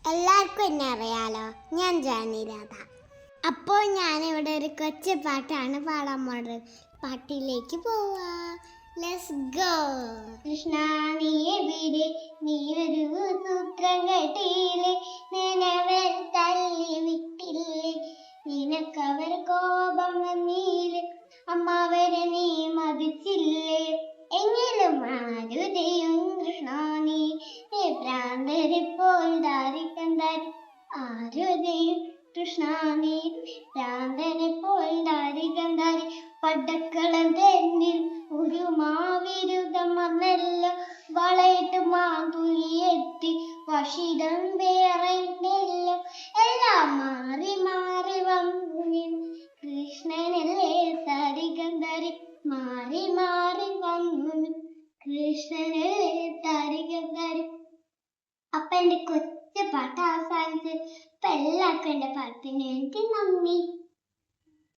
എല്ലാവർക്കും എന്നെ അറിയാലോ, ഞാൻ ജാനി രാധ. അപ്പോൾ ഞാനിവിടെ ഒരു കൊച്ചു പാട്ടാണ് പാടാൻ പോണത്. പാട്ടിലേക്ക് പോവാ. Let's go. കൃഷ്ണ നീ എവിടെ, നീ ഒരു സൂത്രം കെട്ടിയില്ലേ, നിനവർ തല്ലി വിട്ടില്ലേ, നിനക്കവർ കോപം വന്നില്ലേ, അമ്മാവരെ നീ മതിച്ചില്ലേ, എങ്കിലും ആരുതയും കൃഷ്ണ നീ ഭ്രാന്തരിപ്പോൾ ദാരിക്കന്താരി, ആരുതയും കൃഷ്ണ നീ ഭ്രാന്തനെപ്പോൾ ദാരികന്താരി, പടക്കളം തെന്നിൽ ഒരു മാവിരുതം വന്നല്ലോ, വളയിട്ട് മാതുലിയെത്തി വഷിതം വേറെല്ലോ, എല്ലാം മാറി മാറി വന്നു കൃഷ്ണനല്ലേ താരികന്താരി, മാറി മാറി വന്നു കൃഷ്ണനല്ലേ താരികന്താരി. അപ്പൊ എന്റെ കൊച്ചു പാട്ട് അവസാനിച്ച്. അപ്പൊ എല്ലാവർക്കും എന്റെ പാട്ടിന് എനിക്ക് നന്ദി.